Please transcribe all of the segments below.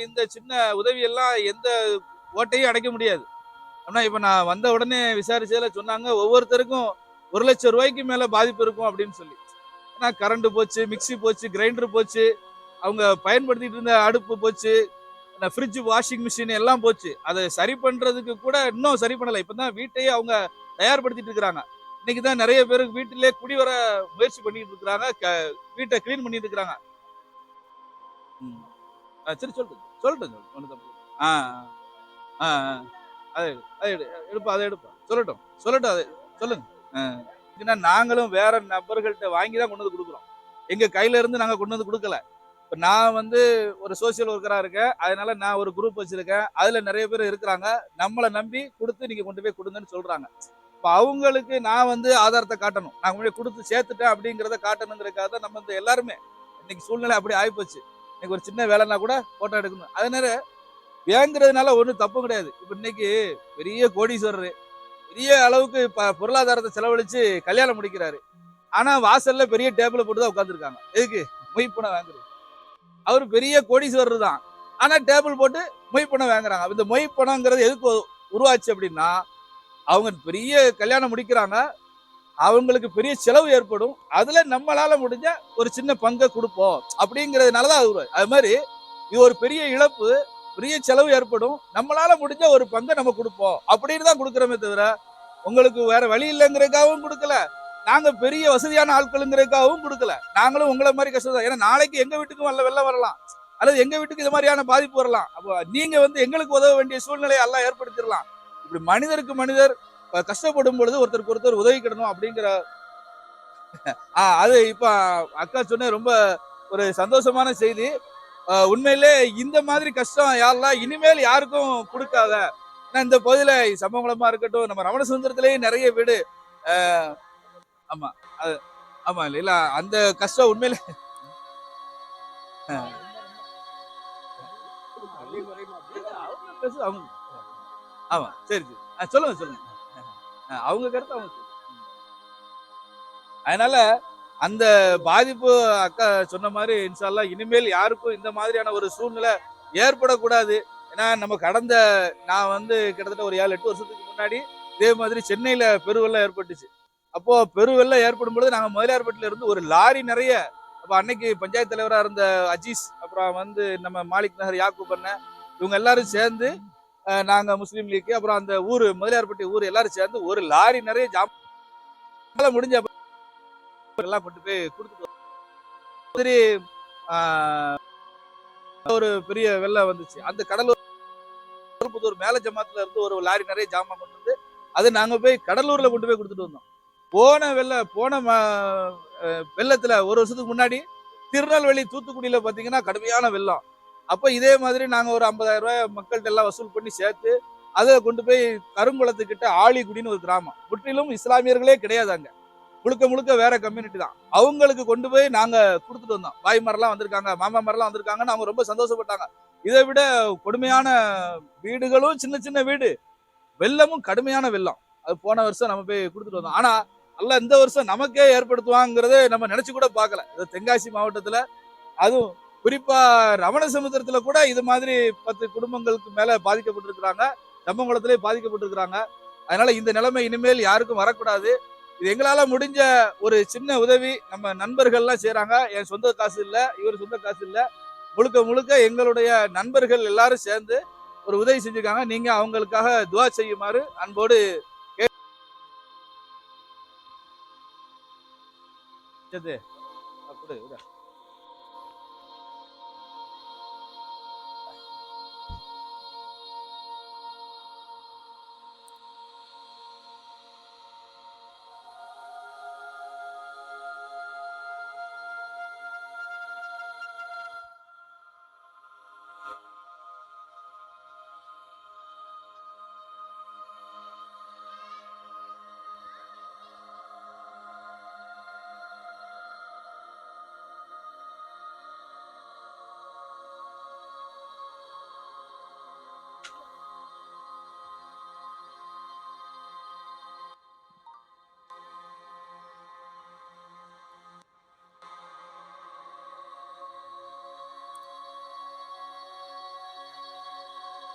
இந்த சின்ன உதவி எல்லாம் எந்த ஓட்டையும் அடைக்க முடியாது. ஆனா இப்ப நான் வந்த உடனே விசாரிச்சதுல சொன்னாங்க, ஒவ்வொருத்தருக்கும் 1,00,000 ரூபாய்க்கு மேல பாதிப்பு இருக்கும் அப்படின்னு சொல்லி. ஏன்னா கரண்ட் போச்சு, மிக்ஸி போச்சு, கிரைண்டர் போச்சு, அவங்க பயன்படுத்திட்டு இருந்த அடுப்பு போச்சு, ஃப்ரிட்ஜ், வாஷிங் மிஷின் எல்லாம் போச்சு. அதை சரி பண்றதுக்கு கூட இன்னும் சரி பண்ணல. இப்பதான் வீட்டையே அவங்க தயார்படுத்திட்டு இருக்கிறாங்க. இன்னைக்கு தான் நிறைய பேருக்கு வீட்டிலே குடிவர முயற்சி பண்ணிட்டு இருக்காங்க. வீட்டை கிளீன் பண்ணிட்டு இருக்காங்க. சரி சொல்லட்டும் சொல்லட்டும் ஒன்றும் தப்பு இல்லை. ஆ ஆ ஆ அதை அதை எடுப்பா அதை எடுப்பா சொல்லட்டும் சொல்லட்டும் அதை சொல்லுங்க. ஏன்னா நாங்களும் வேற நபர்கள்ட்ட வாங்கி தான் கொண்டு வந்து கொடுக்குறோம். எங்க கையில இருந்து நாங்க கொண்டு வந்து கொடுக்கல. இப்ப நான் வந்து ஒரு சோசியல் ஒர்க்கரா இருக்கேன். அதனால நான் ஒரு குரூப் வச்சிருக்கேன். அதுல நிறைய பேர் இருக்கிறாங்க. நம்மளை நம்பி கொடுத்து நீங்க கொண்டு போய் கொடுங்கன்னு சொல்றாங்க. இப்ப அவங்களுக்கு நான் வந்து ஆதாரத்தை காட்டணும். நான் முன்னாடி கொடுத்து சேர்த்துட்டேன் அப்படிங்கிறத காட்டணுங்கிறதுக்காக தான் நம்ம இந்த எல்லாருமே இன்னைக்கு சூழ்நிலை அப்படி ஆயிப்போச்சு. இன்னைக்கு ஒரு சின்ன வேலைன்னா கூட போட்டோ எடுக்கணும். அதனால வேங்குறதுனால ஒன்றும் தப்பு கிடையாது. இப்ப இன்னைக்கு பெரிய கோடீஸ்வரர் பெரிய அளவுக்கு பொருளாதாரத்தை செலவழிச்சு கல்யாணம் முடிக்கிறாரு. ஆனா வாசல்ல பெரிய டேபிள் போட்டு தான் உட்கார்ந்துருக்காங்க. எதுக்கு? மொய் பணம் வாங்குறது. அவரு பெரிய கோடீஸ்வரர் தான். ஆனா டேபிள் போட்டு மொய் பணம் வாங்குறாங்க. இந்த மொய் பணம்ங்கிறது எதுக்கு உருவாச்சு அப்படின்னா, அவங்க பெரிய கல்யாணம் முடிக்கிறாங்க. அவங்களுக்கு பெரிய செலவு ஏற்படும். அதுல நம்மளால முடிஞ்ச ஒரு சின்ன பங்கை கொடுப்போம் அப்படிங்கிறதுனாலதான் அது மாதிரி இது ஒரு பெரிய இழப்பு, பெரிய செலவு ஏற்படும். நம்மளால முடிஞ்ச ஒரு பங்கை நம்ம கொடுப்போம் அப்படின்னு தான் கொடுக்குறோமே தவிர, உங்களுக்கு வேற வழி இல்லைங்கிறதுக்காகவும் கொடுக்கல. நாங்க பெரிய வசதியான ஆட்களுங்கிறதுக்காகவும் கொடுக்கல. நாங்களும் உங்களை மாதிரி கஷ்டம் தான். ஏன்னா நாளைக்கு எங்க வீட்டுக்கும் வெள்ளம் வரலாம், அல்லது எங்க வீட்டுக்கு இது மாதிரியான பாதிப்பு வரலாம். அப்போ நீங்க வந்து எங்களுக்கு உதவ வேண்டிய சூழ்நிலையை எல்லாம் ஏற்படுத்திடலாம். இப்படி மனிதருக்கு மனிதர் கஷ்டப்படும் பொழுது ஒருத்தருக்கு ஒருத்தர் உதவிக்கிடணும் அப்படிங்கிற அது இப்ப அக்கா சொன்ன ரொம்ப ஒரு சந்தோஷமான செய்தி. உண்மையிலே இந்த மாதிரி கஷ்டம் யாரெல்லாம் இனிமேல் யாருக்கும் கொடுக்காத. இந்த பகுதியில சமூகமா இருக்கட்டும், நம்ம ரமண சுந்தரத்திலேயே நிறைய வீடு. ஆமா அது ஆமா இல்ல அந்த கஷ்டம் உண்மையிலே அவங்க ஆமா சரி சரி சொல்லுங்க சொல்லுங்க. அவங்க கருத்து அவங்க. அதனால அந்த பாதிப்பு அக்கா சொன்ன மாதிரி இன்ஷா அல்லாஹ் இனிமேல் யாருக்கும் இந்த மாதிரியான ஒரு சூழ்நிலை ஏற்படக்கூடாது. ஏன்னா நம்ம நான் வந்து கிட்டத்தட்ட ஒரு 7-8 வருஷத்துக்கு முன்னாடி இதே மாதிரி சென்னையில பெருவெள்ளம் ஏற்பட்டுச்சு. அப்போ பெருவெள்ளம் ஏற்படும் பொழுது நாங்க முதலியார்பேட்டில இருந்து ஒரு லாரி நிறைய, அப்ப அன்னைக்கு பஞ்சாயத்து தலைவராக இருந்த அஜீஸ், அப்புறம் வந்து நம்ம மாலிக் நகர் யாக்கூப் அண்ணன், இவங்க எல்லாரும் சேர்ந்து நாங்க முஸ்லீம் லீக், அப்புறம் அந்த ஊர் முதலியார்பட்டி ஊர் எல்லாரும் சேர்ந்து ஒரு லாரி நிறைய ஜாமான் முடிஞ்ச எல்லாம் கொண்டு போய் கொடுத்துட்டு ஒரு பெரிய வெள்ளம் வந்துச்சு. அந்த கடலூர் புதூர் மேல ஜமாத்துல இருந்து ஒரு லாரி நிறைய ஜாமான் கொண்டு வந்து அது நாங்க போய் கடலூர்ல கொண்டு போய் கொடுத்துட்டு வந்தோம். போன வெள்ளத்துல ஒரு வருஷத்துக்கு முன்னாடி திருநெல்வேலி தூத்துக்குடியில பாத்தீங்கன்னா கடுமையான வெள்ளம். அப்ப இதே மாதிரி நாங்க ஒரு 50,000 ரூபாய் மக்கள்கிட்ட எல்லாம் வசூல் பண்ணி சேர்த்து அதை கொண்டு போய் கருங்குளத்துக்கிட்ட ஆலிகுடின்னு ஒரு கிராமம், முற்றிலும் இஸ்லாமியர்களே கிடையாது, அங்க முழுக்க முழுக்க வேற கம்யூனிட்டி தான். அவங்களுக்கு கொண்டு போய் நாங்க கொடுத்துட்டு வந்தோம். பாய்மாரெல்லாம் வந்திருக்காங்க, மாமாமாரெல்லாம் வந்திருக்காங்கன்னு அவங்க ரொம்ப சந்தோஷப்பட்டாங்க. இதை விட கொடுமையான வீடுகளும் சின்ன சின்ன வீடு, வெள்ளமும் கடுமையான வெள்ளம். அது போன வருஷம் நம்ம போய் கொடுத்துட்டு வந்தோம். ஆனா அல்ல இந்த வருஷம் நமக்கே ஏற்படுத்துவாங்கிறத நம்ம நினைச்சு கூட பார்க்கல. தென்காசி மாவட்டத்துல, அதுவும் குறிப்பா ரமண சமுத்திரத்துல கூட இது மாதிரி 10 குடும்பங்களுக்கு மேல பாதிக்கப்பட்டிருக்கிறாங்க. சம்பங்குளத்திலே பாதிக்கப்பட்டிருக்கிறாங்க. அதனால இந்த நிலைமை இனிமேல் யாருக்கும் வரக்கூடாது. இது எங்களால முடிஞ்ச ஒரு சின்ன உதவி. நம்ம நண்பர்கள்லாம் செய்யறாங்க. என் சொந்த காசு இல்ல, இவர் சொந்த காசு இல்ல, முழுக்க முழுக்க எங்களுடைய நண்பர்கள் எல்லாரும் சேர்ந்து ஒரு உதவி செஞ்சிருக்காங்க. நீங்க அவங்களுக்காக துவா செய்யுமாறு அன்போடு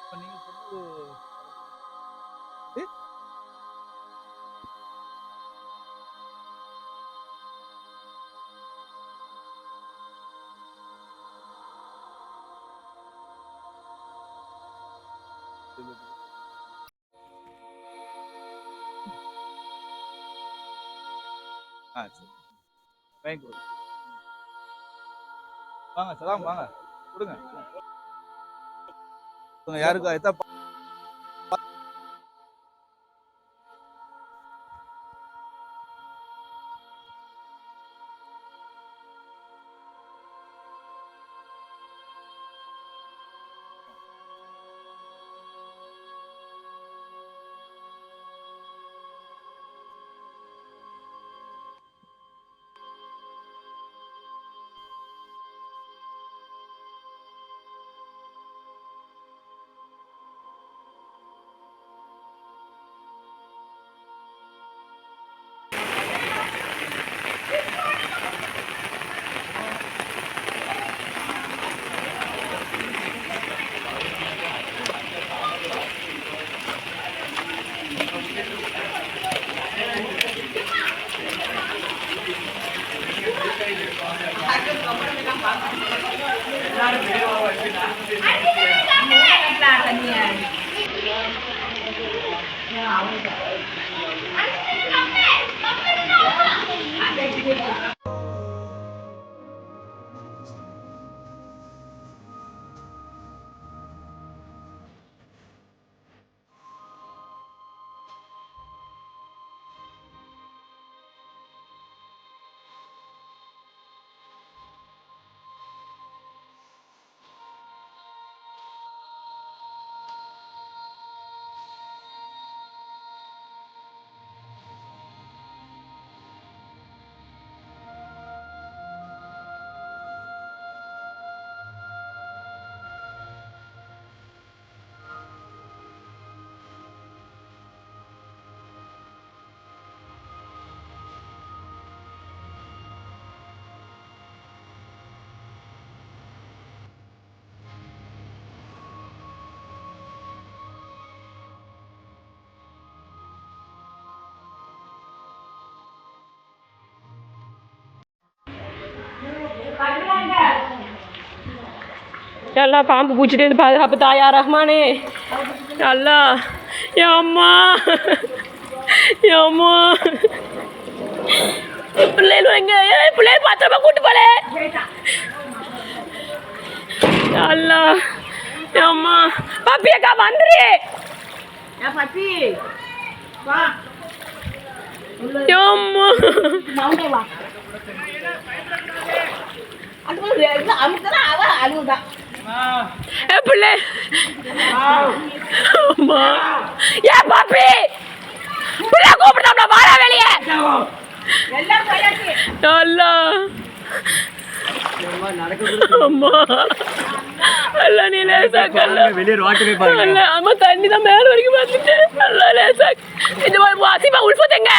இப்ப நீங்க சொன்னது சரி வாங்கி கொடுங்க. வாங்க சலாம் வாங்க கொடுங்க. யாருக்கு எத்தா நல்லா பாம்பு பூச்சிட்டு இருந்து பாதுகாப்பு தாயா ரஹ்மானே நல்லா அம்மா அம்மா பிள்ளைகள் எங்க பிள்ளைகள் பத்திரமா கூட்டு போல நல்லா அம்மா பாப்பி அக்கா வந்துரு அம்மா பிள்ளை ஏன் பாப்பி பிள்ளை கூப்பிட்டோம்ல வாழ வெளியே அம்மா தண்ணி தான் மேல வரைக்கும் வந்துட்டு நல்லா லேசா இந்த மாதிரி வாசிப்பா உள்பத்தங்க